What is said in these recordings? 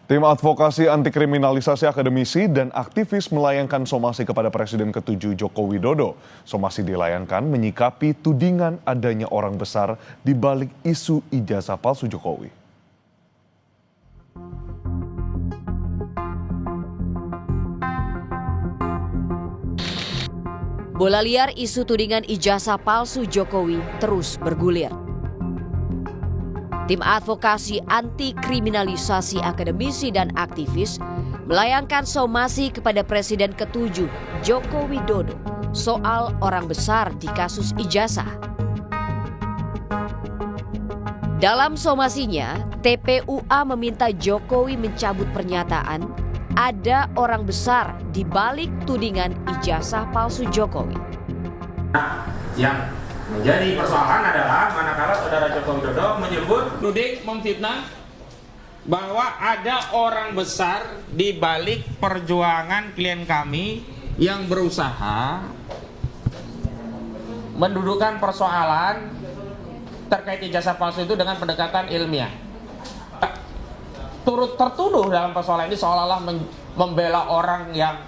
Tim advokasi anti kriminalisasi akademisi dan aktivis melayangkan somasi kepada Presiden ke-7 Joko Widodo. Somasi dilayangkan menyikapi tudingan adanya orang besar di balik isu ijazah palsu Jokowi. Bola liar isu tudingan ijazah palsu Jokowi terus bergulir. Tim advokasi anti kriminalisasi akademisi dan aktivis melayangkan somasi kepada Presiden ke-7 Joko Widodo soal orang besar di kasus ijazah. Dalam somasinya, TPUA meminta Jokowi mencabut pernyataan ada orang besar di balik tudingan ijazah palsu Jokowi. Yang menjadi persoalan adalah manakala saudara Joko Widodo menyebut tuding memfitnah bahwa ada orang besar di balik perjuangan klien kami yang berusaha mendudukkan persoalan terkait ijazah palsu itu dengan pendekatan ilmiah. Turut tertuduh dalam persoalan ini seolah-olah membela orang yang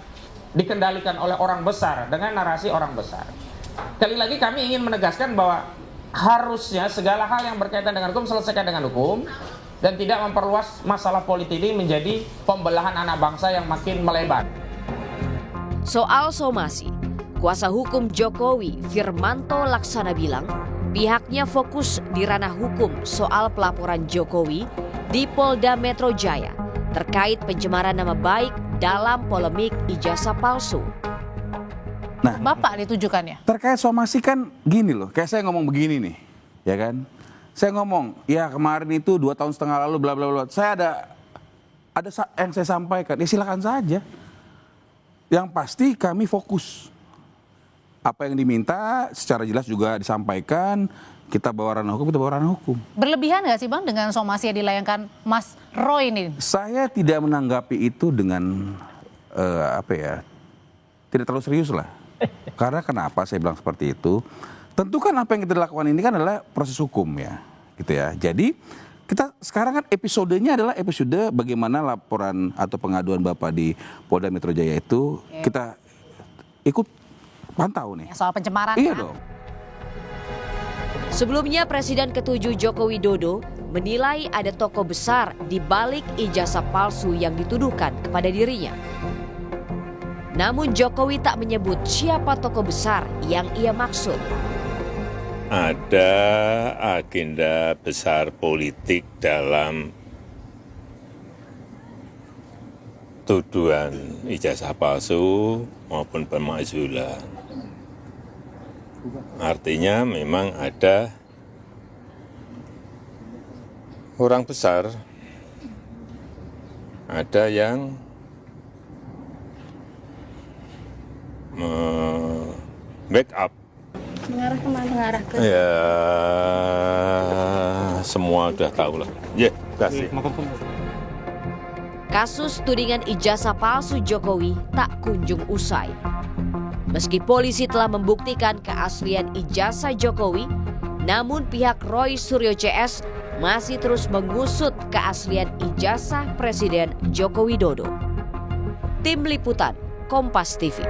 dikendalikan oleh orang besar dengan narasi orang besar. Sekali lagi kami ingin menegaskan bahwa harusnya segala hal yang berkaitan dengan hukum selesaikan dengan hukum dan tidak memperluas masalah politik ini menjadi pembelahan anak bangsa yang makin melebar. Soal somasi, kuasa hukum Jokowi Firmanto Laksana bilang pihaknya fokus di ranah hukum soal pelaporan Jokowi di Polda Metro Jaya terkait pencemaran nama baik dalam polemik ijazah palsu. Nah, Bapak ditujukannya. terkait somasi kan gini loh, kayak saya ngomong begini nih, ya kan? Saya ngomong, ya kemarin itu 2 tahun setengah lalu bla bla bla. Saya ada yang saya sampaikan, ya silakan saja. Yang pasti kami fokus. Apa yang diminta secara jelas juga disampaikan, kita bawa ranah hukum, kita bawa ranah hukum. Berlebihan nggak sih Bang dengan somasi yang dilayangkan Mas Roy ini? Saya tidak menanggapi itu dengan tidak terlalu serius lah. Karena kenapa saya bilang seperti itu? Tentu kan apa yang kita lakukan ini kan adalah proses hukum ya, gitu ya. Jadi kita sekarang kan episodenya adalah episode bagaimana laporan atau pengaduan Bapak di Polda Metro Jaya itu kita ikut pantau nih. Soal pencemaran. Iya kan? dong. Sebelumnya Presiden ke-7 Joko Widodo menilai ada tokoh besar di balik ijazah palsu yang dituduhkan kepada dirinya. Namun Jokowi tak menyebut siapa tokoh besar yang ia maksud. Ada agenda besar politik dalam tuduhan ijazah palsu maupun pemakzulan. Artinya memang ada orang besar, ada yang backup. Mengarah kemana? Mengarah ke... Ya, semua udah tahu lah. Ya, kasih. Kasus tudingan ijazah palsu Jokowi tak kunjung usai. Meski polisi telah membuktikan keaslian ijazah Jokowi, namun pihak Roy Suryo CS masih terus mengusut keaslian ijazah Presiden Joko Widodo. Tim Liputan Kompas TV.